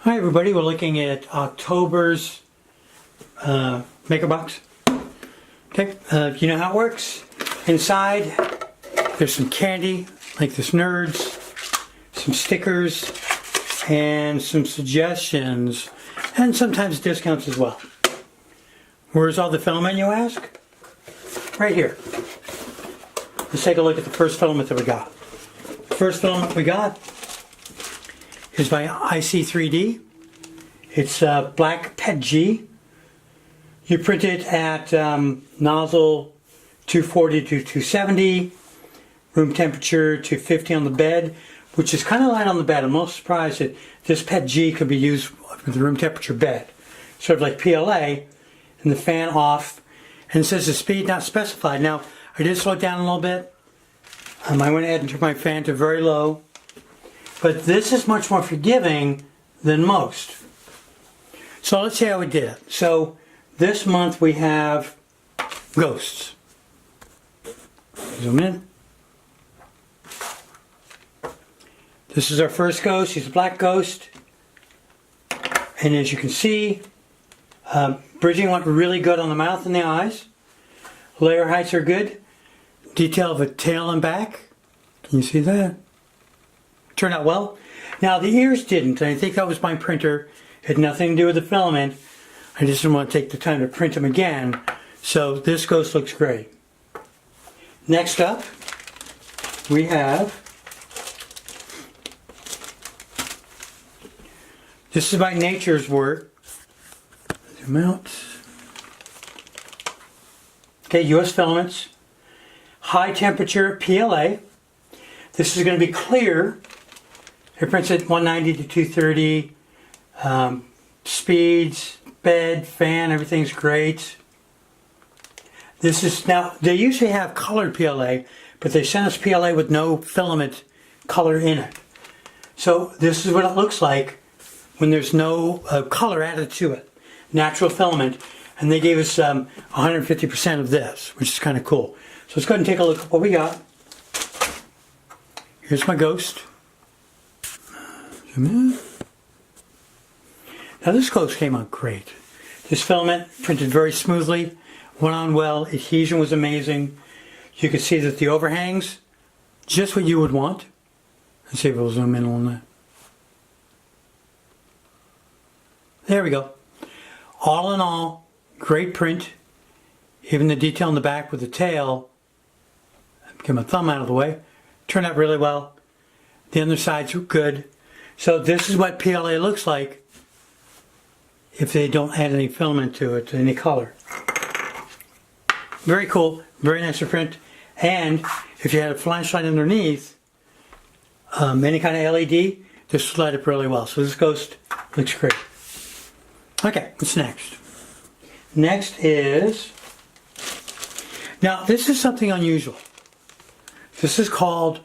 Hi everybody, we're looking at October's maker box. Okay, you know how it works. Inside there's some candy, like this Nerds, some stickers, and some suggestions, and sometimes discounts as well. Where's all the filament, you ask? Right here. Let's take a look at the first filament that we got. The first filament we got is by ISee 3D. It's black PET G. You print it at nozzle 240 to 270, room temperature 250 on the bed, which is kind of light on the bed. I'm most surprised that this PET G could be used with the room temperature bed. Sort of like PLA, and the fan off, and it says the speed not specified. Now, I did slow it down a little bit. I went ahead and turned my fan to very low. But this is much more forgiving than most. So let's see how we did it. So this month we have ghosts. Zoom in. This is our first ghost. He's a black ghost. And as you can see, bridging went really good on the mouth and the eyes. Layer heights are good. Detail of a tail and back. Can you see that? Turned out well. Now the ears didn't, and I think that was my printer. It had nothing to do with the filament. I just didn't want to take the time to print them again. So this ghost looks great. Next up, we have, this is by Nature's Work. Zoom out. Okay, US filaments. High temperature PLA. This is going to be clear. It prints at 190 to 230. Speeds, bed, fan, everything's great. This is, now, they usually have colored PLA, but they sent us PLA with no filament color in it. So this is what it looks like when there's no color added to it. Natural filament. And they gave us 150% of this, which is kind of cool. So let's go ahead and take a look at what we got. Here's my ghost. Zoom in. Now this ghost came out great. This filament printed very smoothly, went on well, adhesion was amazing. You can see that the overhangs, just what you would want. Let's see if we'll zoom in on that. There we go. All in all, great print. Even the detail in the back with the tail, get my thumb out of the way, turned out really well. The undersides were good. So this is what PLA looks like if they don't add any filament to it, any color. Very cool, very nice to print. And if you had a flashlight underneath, any kind of LED, this will light up really well. So this ghost looks great. Okay, what's next? Next is, now this is something unusual. This is called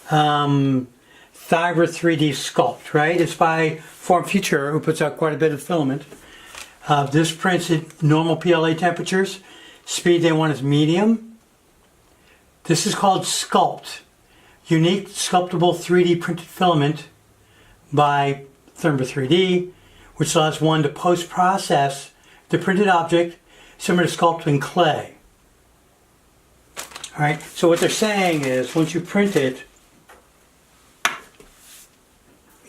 Fiber 3D Sculpt, right? It's by Form Future, who puts out quite a bit of filament. This prints at normal PLA temperatures. Speed they want is medium. This is called Sculpt, unique sculptable 3D printed filament by Fiber 3D, which allows one to post-process the printed object similar to sculpting clay. Alright, so what they're saying is once you print it,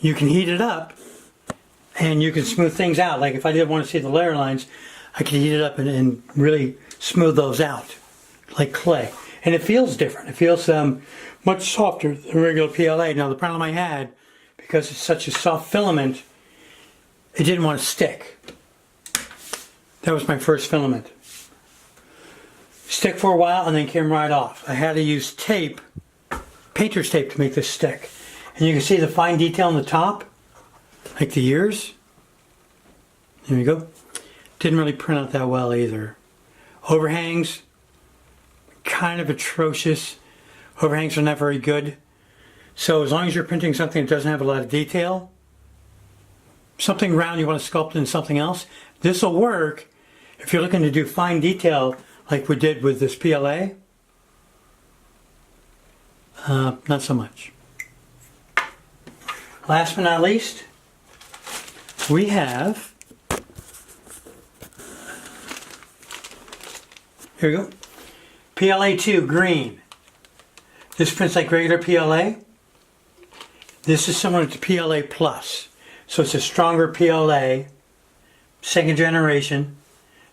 you can heat it up and you can smooth things out. Like if I did want to see the layer lines, I could heat it up and really smooth those out like clay. And it feels different. It feels much softer than regular PLA. Now the problem I had, because it's such a soft filament, it didn't want to stick. That was my first filament. Stick for a while and then came right off. I had to use tape, painter's tape, to make this stick. And you can see the fine detail on the top, like the ears. There you go. Didn't really print out that well either. Overhangs, kind of atrocious. Overhangs are not very good. So as long as you're printing something that doesn't have a lot of detail, something round you want to sculpt in something else, this will work if you're looking to do fine detail like we did with this PLA. Not so much. Last but not least, we have, here we go, PLA2 green. This prints like regular PLA. This is similar to PLA Plus. So it's a stronger PLA, second generation,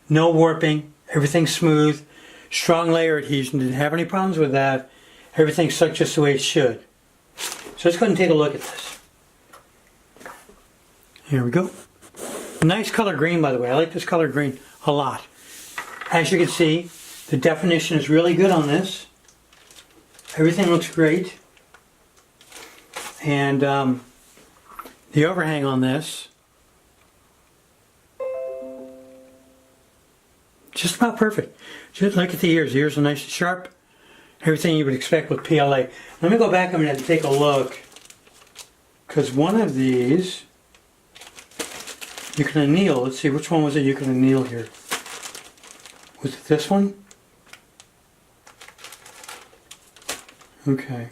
no warping, everything's smooth, strong layer adhesion, didn't have any problems with that. Everything's stuck just the way it should. So let's go ahead and take a look at this. Here we go. Nice color green, by the way. I like this color green a lot. As you can see, the definition is really good on this. Everything looks great. And the overhang on this, just about perfect. Just look at the ears. The ears are nice and sharp. Everything you would expect with PLA. Let me go back a minute and take a look. Because one of these, you can anneal. Let's see, which one was it you can anneal here? Was it this one? Okay.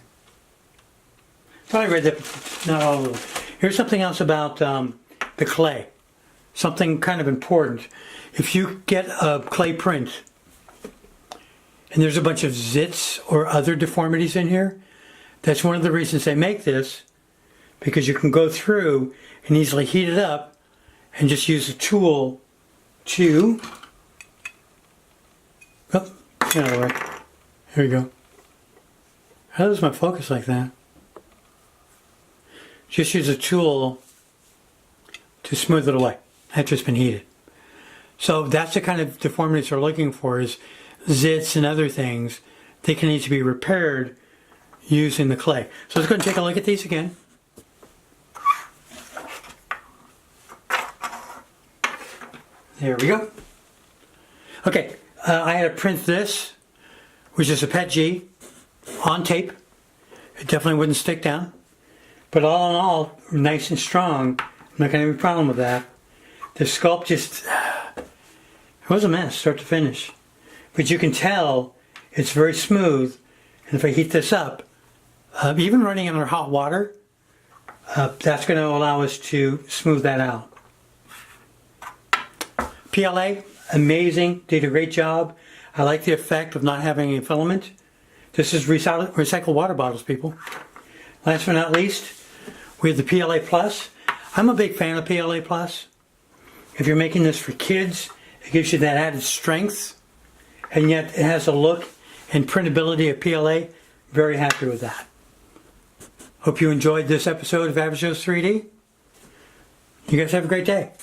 Probably read that, but not all of them. Here's something else about the clay. Something kind of important. If you get a clay print and there's a bunch of zits or other deformities in here, that's one of the reasons they make this, because you can go through and easily heat it up and just use a tool to, oh, get out of the way. Here we go. How does my focus like that? Just use a tool to smooth it away after it's been heated. So that's the kind of deformities we're looking for, is zits and other things. They can need to be repaired using the clay. So let's go and take a look at these again. There we go. Okay, I had to print this, which is a PETG, on tape. It definitely wouldn't stick down. But all in all, nice and strong. I'm not going to have any problem with that. The Sculpt just, it was a mess, start to finish. But you can tell it's very smooth. And if I heat this up, even running it under hot water, that's going to allow us to smooth that out. PLA, amazing, did a great job. I like the effect of not having a filament. This is recycled water bottles, people. Last but not least, we have the PLA Plus. I'm a big fan of PLA Plus. If you're making this for kids, it gives you that added strength, and yet it has a look and printability of PLA. Very happy with that. Hope you enjoyed this episode of Average Joe's 3D. You guys have a great day.